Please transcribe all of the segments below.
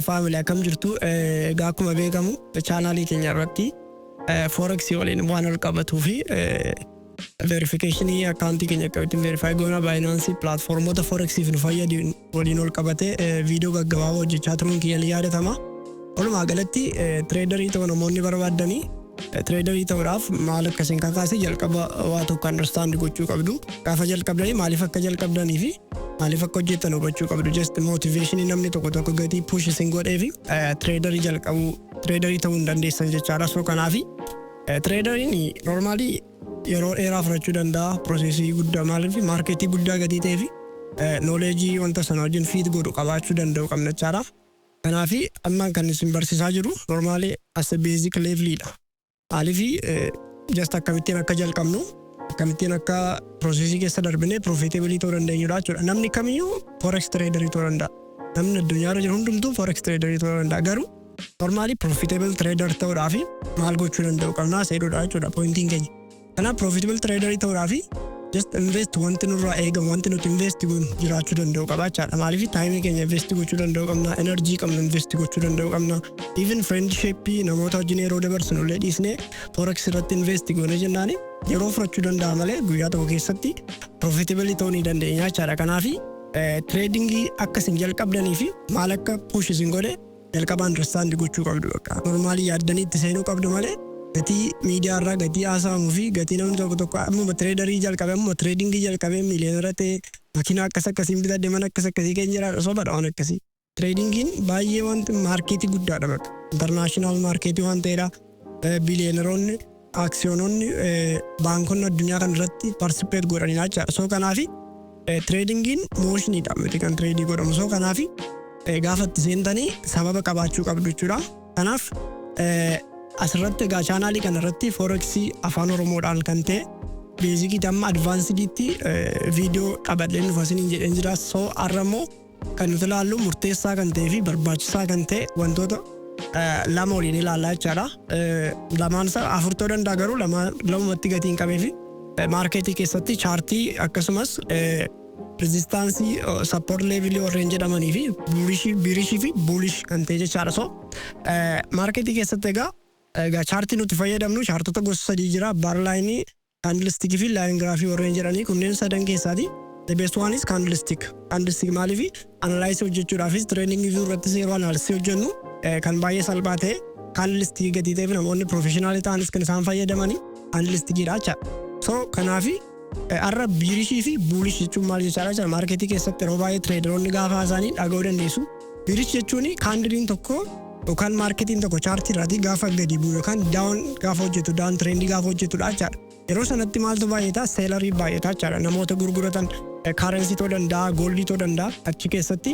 Family akkam jirtu egaa akkuma beekamu chaanaalii keenya irratti forex waliin waan ol qabatuu fi verification accountii keenya akka verify goona Binance platformota forex fi fayyadu waliin ol qabate video gaggabaaboo hojjechaa turuun kiyya yaadatama. Walumaa galatti traderii ta'uu namoonni barbaadanii traderii ta'uudhaaf maal akkasiin kakaasee jalqaba waa tokko understand gochuu qabdu. Gaafa jalqabdanii maaliif akka jalqabdanii fi maaliif akka hojjetan hubachuu qabdu. Just motivation namni tokko gatii push isin godhee fi traderii jalqabu traderii ta'uu hin dandeessan jechaadha. So kanaafi traderiin normally yeroo dheeraa fudhachuu danda'a. Processii guddaa maaliif marketii guddaa gatii ta'ee fi knowledge wanta sana wajjin feed godhu qabaachuu danda'u qabna jechaadha. Kanaafi ammaan kan isin barsiisaa jiru normally as a basic levelidha. Maaliif just akkamittiin akka jalqabnu akkamittiin akka processii keessa darbinee profitability ta'uu dandeenyudha jechuudha. Namni kamiyyuu forex traderii ta'uu danda'a. Namni addunyaarra jiru hundumtuu forex traderii ta'uu danda'a. Garuu normally profitable trader ta'uudhaaf maal gochuu danda'u qabnaa seedudha jechuudha pointiin keenya. Kanaaf profitable traderii ta'uudhaaf just invest wanti nurraa eegamu wanti nuti invest goonu jiraachuu danda'u qaba jechaadha. Maaliif time keenya invest gochuu danda'u qabna, energy qabna invest gochuu danda'u qabna. Even friendship namoota wajjin yeroo dabarsinu illee dhiisnee forex irratti invest goone jennaani yeroo fudhachuu danda'a malee guyyaa tokko keessatti profitability ta'uu ni dandeenya jechaadha. Kanaaf tradingii akka isin jalqabdanii fi maal akka push isin godhe jalqaba understand gochuu qabdu. Normally yaaddanii itti seenuu qabdu malee gatii miidiyaa irraa gatii haasa'amuu fi gatii namni tokko ammuma traderii jalqabe ammuma tradingii jalqabe miiliyoonera ta'e makiinaa akkasiin bitadhe mana akkasii keenya jiraadha sobaadha waan akkasii. Tradingiin baay'ee wanti maarkeetii guddaadha bakka international maarkeetii waan ta'eedha. Biliyooneroonni aksiyoononni baankonni addunyaa kan irratti participate godhanidha jechaadha. So kanaafi tradingiin mooshinidha miti kan trading godhamu. So kanaafi gaafa itti seentanii sababa qabaachuu qabdu jechuudha. Kanaaf asirratti egaa chaanaalii kanarratti forex afaan oromoodhaan kan ta'e beezikii amma advaansidiitti viidiyoo qabadheen dhufa isiniin jedheen jira. So har'ammoo kan nuti ilaallu murteessaa kan ta'ee fi barbaachisaa kan ta'e wantoota lama waliin ilaallaa jechaadha. Lamaan isaa afur ta'uu danda'a garuu lamumatti gatiin qabee fi maarkeetii keessatti chaartii akkasumas resistaansii support levelii warreen jedhamanii fi birishii fi bullish kan ta'e jechaadha. So maarkeetii keessatti egaa chaartii nuti fayyadamnu chaartota gosa sadii jira. Baarlaayinii, kaandilstikii fi laayin giraafii warreen jedhanii kunneen sadan keessaati. The best one is candlestick. Candlestick maaliif analyze hojjechuudhaafis training irrattis yeroo analyze hojjennu kan baay'ee salphaa ta'e candlestick gatii ta'eef namoonni professional ta'anis kan isaan fayyadamanii candlestickidha jechaadha. So kanaafi har'a birishii fi bullish jechuun maal jechaadha maarkeetii keessatti yeroo baay'ee traderoonni gaafa haasa'anii dhaga'uu dandeessu. Birish jechuun kaandiliin tokko yookaan maarketiin tokko chaartii irratti gaafa gadi bu'u yookaan daawun gaafa hojjetu daawun trendii gaafa hojjetudha jechaadha. Yeroo sanatti maaltu baay'ata seelarii baay'ata jechaadha. Namoota gurguratan kaarensi ta'uu danda'a goolii ta'uu danda'a achi keessatti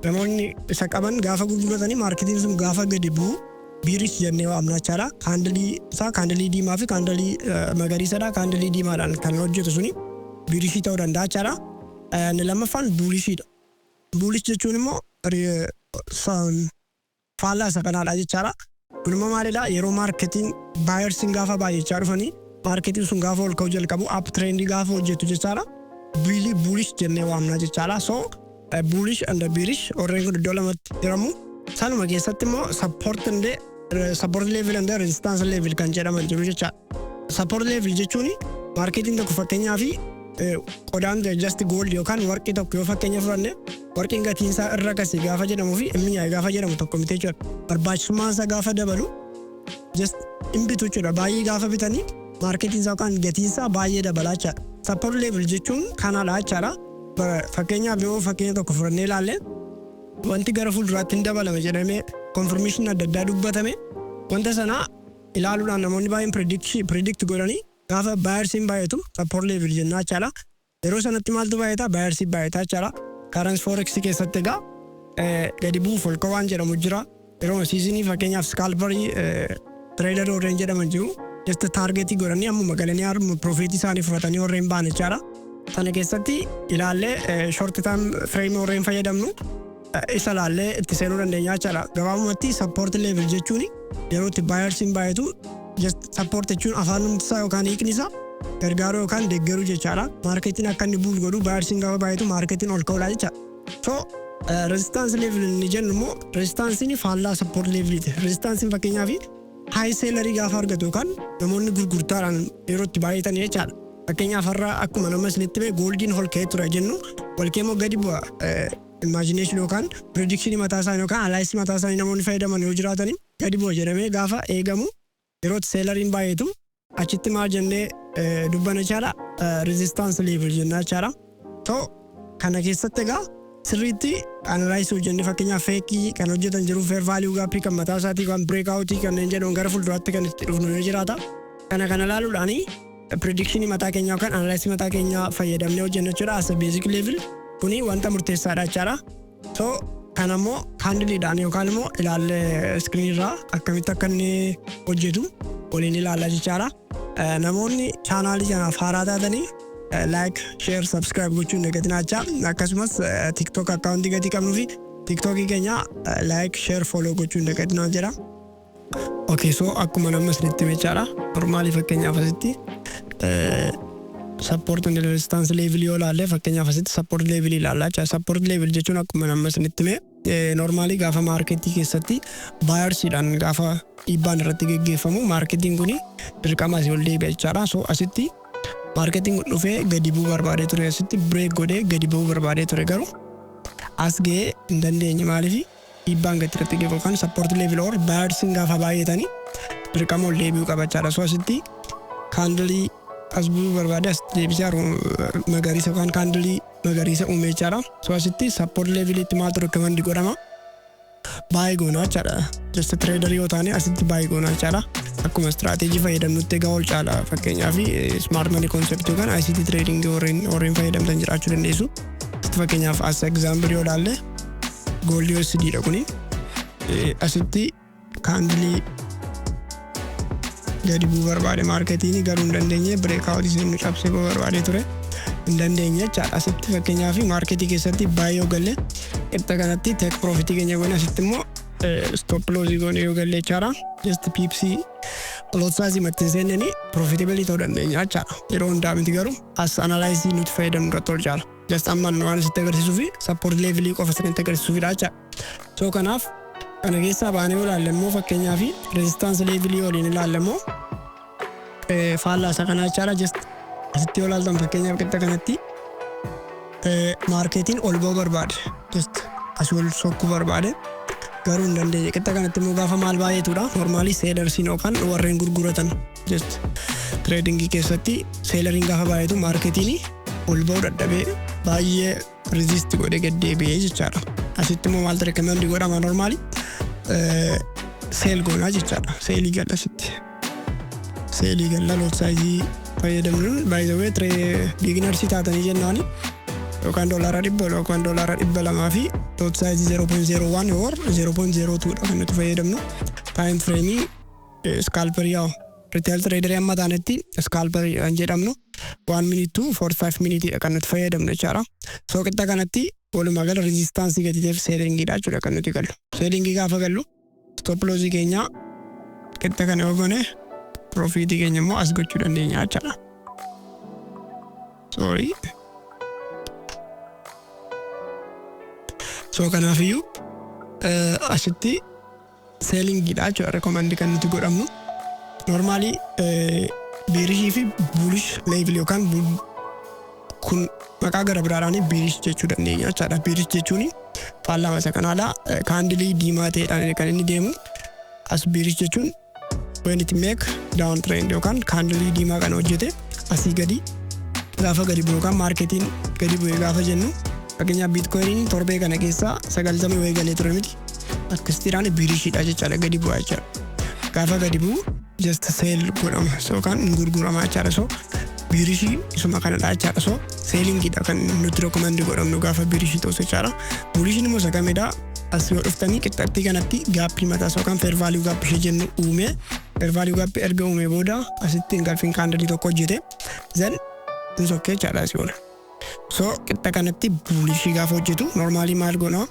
namoonni isa qaban gaafa gurguratanii maarketiin sun gaafa gadi bu'u birish jennee waamna jechaadha. Kaandilii isaa kaandilii diimaa fi kaandilii magariisadha. Kaandilii diimaadhaan kan hojjetu suni birishii ta'uu danda'a jechaadha. Inni lammaffaan buulishiidha. Buulish jechuun immoo faallaa isa kanaadha jechaadha. Kunimmoo maalidha yeroo maarketiin baayersiin gaafa baay'achaa dhufanii maarketiin sun gaafa ol ka'uu jalqabu up trendii gaafa hojjetu jechaadha. Bullish jennee waamna jechaadha. So bullish and bearish warreen kun iddoo lamatti hiramu. Sanuma keessatti immoo support level and resistance level kan jedhaman jiru jechaadha. Support level jechuun maarketiin tokko fakkeenyaaf qodaan just gold yookaan warqii tokko yoo fakkeenya fudhanne warqiin gatiin isaa irra kasii gaafa jedhamuu fi inni gaafa jedhamu tokko miti jechuudha. Barbaachisummaan isaa gaafa dabalu just hin bitu jechuudha. Baay'ee gaafa bitanii maarketiin isaa yookaan gatiin isaa baay'ee dabalaa jechaadha. Support level jechuun kanadha jechaadha. Fakkeenyaaf yoo fakkeenya tokko fudhannee ilaalle wanti gara fuulduraatti hin dabalame jedhamee confirmation adda addaa dubbatame wanta sana ilaaluudhaan namoonni baay'een predict godhanii gaafa baayersiin baay'atu support level jennaa jechaadha. Yeroo sanatti maaltu baay'ata baayersiin baay'ata jechaadha. Currency forex keessatti egaa gadi bu'uuf ol ka'aan jedhamu jira. Yeroo siizinii fakkeenyaaf scalperii trader warreen jedhaman jiru. Just targetii godhanii ammuma galanii harma profitii isaanii fudhatanii warreen ba'an jechaadha. Sana keessatti ilaallee short term frame warreen fayyadamnu isa ilaallee itti seenuu dandeenya jechaadha. Gabaabumatti support level jechuun yeroo itti baayersiin baay'atu just support jechuun afaan isaa yookaan hiikni isaa gargaaruu yookaan deeggaruu jechaadha. Maarketiin akka inni bu'u godhu baayersiin gaafa baay'atu maarketiin ol ka'uudha jechaadha. So resistance level ni jennu mo resistance ni faallaa support level ite resistance fakkeenyaa fi high seller gaafa argatu kan namoonni gurgurtaadhaan yeroo itti baay'atan jechaadha. Fakkeenyaaf har'a akkuma nama isinitti mee goldiin ol ka'ee ture jennu ol ka'ee gadi bu'a imagination yookaan prediction mataa isaanii yookaan analysis mataa isaanii namoonni fayyadaman yoo jiraatanii gadi bu'a jedhamee gaafa eegamu yeroo selleriin baay'atu achitti maal jennee dubbana jechaadha resistance level jenna jechaadha. So kana keessatti egaa sirriitti analyze jennee fakkeenyaaf fake kan hojjetan jiru fair value gap kan mataa isaatii kan breakout kanneen jedhamu gara fuulduraatti kan itti dhufnu yoo jiraata. Kana laaluudhaani prediction mataa keenya yookaan analysis mataa keenya fayyadamnee hojjenna jechuudha as a basic level kuni wanta murteessaadha jechaadha. So kanammoo candleedhaan yookaan immoo ilaalle screen irraa akkamitti akka inni hojjetu waliin ilaalla jechaadha. Namoonni chaanaalii kanaaf haaraa taatanii like, share, subscribe gochuun dagatinaa jecha akkasumas TikTok account gadi qabnuu fi TikTok keenya like, share, follow gochuun dagatinaa jedha. Okay, so akkuma nama isinitti mechaadha. Normally fakkeenyaaf asitti support and resistance level yoo ilaalle fakkeenyaaf asitti support level ilaalla jecha support level jechuun akkuma nama isinitti mee normally gaafa marketii keessatti buyersidhaan gaafa dhiibbaan irratti geggeeffamu marketiin kuni dirqama asii ol deebi'a jechaadha. So asitti marketing dhufee gadi bu'uu barbaadee ture asitti break godhee gadi bu'uu barbaadee ture garuu as ga'ee hin dandeenye maaliif dhiibbaan gadi irratti geeffamu kan support level or buyersin gaafa baay'atanii dirqama ol deebi'uu qaba jechaadha. So asitti candle as bu'uu barbaade as deebisee magariisa yookaan candle magariisa uume jechaadha. So asitti support level itti maaltu recommend godhama baay'ee goonaa jechaadha. Just trader yoo taane asitti baay'ee goonaa jechaadha. Akkuma strategy fayyadamnutti egaa ol caala fakkeenyaaf smart money concept yookaan ICT trading warreen fayyadamtan jiraachuu dandeessu. Fakkeenyaaf as example yoo ilaalle gold USD dha kuni asitti candle gadi bu'uu barbaade marketiin garuu hin dandeenye breakout isin cabsee bu'uu barbaade ture hin dandeenye jechaadha. Asitti fakkeenyaaf marketii keessatti baay'ee galle itti kanatti take profit keenya goone asitti immoo stop loss goone yoo galle jechaadha. Just pipsi lot size maxxinseenneni profitability ta'uu dandeenya jechaadha. Yeroo hundaa miti garuu as analyze nuti fayyadamnu irratti ol caala. Just amman waan sitti agarsiisuu fi support level qofa sanitti agarsiisuufidha jechaadha. So kanaaf kana keessaa baanee yoo ilaalle immoo fakkeenyaaf resistance level waliin ilaalle immoo faallaa isa kanaa jechaadha. Just asitti yoo ilaaltan fakkeenyaaf qixa kanatti marketiin ol ba'uu barbaade just asii ol sokkuu barbaade garuu hin dandeenye. Qixa kanatti immoo gaafa maal baay'atudha normally sellersiin yookaan warreen gurguratan just trading keessatti selleriin gaafa baay'atu marketiin ol ba'uu dadhabee baay'ee resist godhee gad deebi'ee jechaadha. Asitti immoo maaltu recommend godhama normally sell goonaa jechaadha. Sellii galla asitti sellii galla lot size fayyadamnuun by the way beginners taatanii jennaani yookaan $100 yookaan $200 fi lot size 0.01 or 0.02 dha kan nuti fayyadamnu. Time frame scalper yaa retail trader amma taanetti scalper jedhamnu 1 minute to 45 minute dha kan nuti fayyadamnu jechaadha. So qixa kanatti walumaa gala resistance gatiiteef selling dha jechuudha kan nuti gallu. Selling gaafa gallu stop loss keenya qixa kana yoo goone profit keenya immoo as gochuu dandeenya jechaadha. Sorry. So kanaafiyyuu asitti selling dha jechuudha recommend kan nuti godhamnu. Normally bearish fi bullish level yookaan kun maqaa gara biraadhaan bearish jechuu dandeenya jechaadha. Bearish jechuun faallaa isa kanaadha. Candle diimaa ta'eedhaan kan inni deemu as bearish jechuun when it make down trend yookaan candle diimaa kan hojjete asii gadi gaafa gadi bu'u yookaan marketiin gadi bu'e gaafa jennu fakkeenyaaf bitcoin torbee kana keessaa 90 wayii galee ture miti akkasittiidhaan bearishidha jechaadha gadi bu'aa jechaadha. Gaafa gadi bu'u just sell godhama yookaan gurgurama jechaadha. So bearishii isuma kanadha jechaadha. So sellingidha kan nuti recommend godhamnu gaafa bearishii ta'us jechaadha. Bullishiin immoo sagameedha. As yoo dhuftanii qixxatti kanatti gaappii mataas yookaan fair value gap ishee jennu uume fair value gap erga uume booda asitti engulfing candle tokko hojjete then inni sokkee jechaadha asii oola. So qixa kanatti bullishii gaafa hojjetu normally maal goona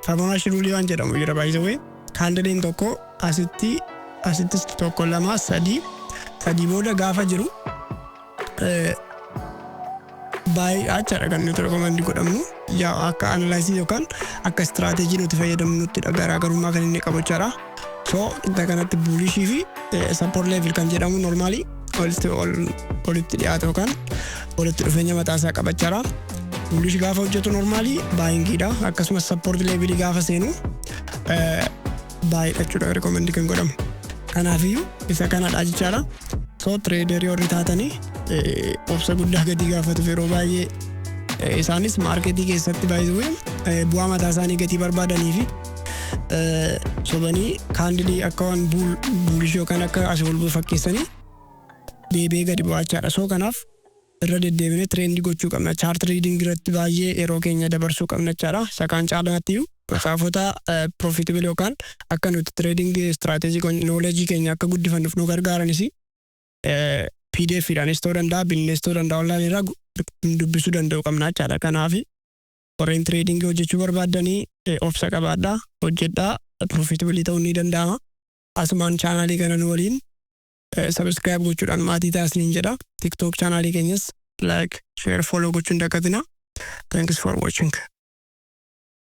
Fibonacci rule waan jedhamu jira by the way. Candleen tokko asittis tokko lama sadii booda gaafa jiru baay'ee achaadha kan nuti recommend godhamnu. Yaa akka analysis yookaan akka strategy nuti fayyadamnutti garaagarummaa kan inni qabu jechaadha. So inta kanatti bullishii fi support level kan jedhamu normally walitti dhiyaatu yookaan walitti dhufeenya mataasaa qabachaadha. Bullish gaafa hojjetu normally buyingidha. Akkasumas support level gaafa seenu buy jechuudha recommend kan godhamu. Kanaafiyyuu isa kanadha jechaadha. So trader yoo taatanii obsa guddaa gadi gaafatu yeroo baay'ee isaanis marketii keessatti baay'ee bu'aa mataa isaanii gatii barbaadanii fi sobanii kaandilii akka waan bullish yookaan akka asii ol fakkeessanii deebee gadi bu'aachaadha. So kanaaf irra deddeebinee trendii gochuu qabna. Chart reading irratti baay'ee yeroo keenya dabarsuu qabna jechaadha. Isa kaan caalaattiyyuu saafota profitable yookaan akka nuti trading strategy knowledge keenya akka guddifannuuf nu gargaaranis PDF dhaan ta'uu danda'a, binnee ta'uu danda'a, online irraa dubbisuu danda'u qabna jechaadha. Kanaaf foreign trading hojjechuu barbaaddanii obsa qabaadhaa, hojjedhaa, profitable ta'uu ni danda'ama. Asumaan chaanaalii kana nu waliin subscribe gochuudhaan maatii taasisaniin jedha. TikTok chaanaalii keenyas like, share, follow gochuun dagatinaa. Thanks for watching.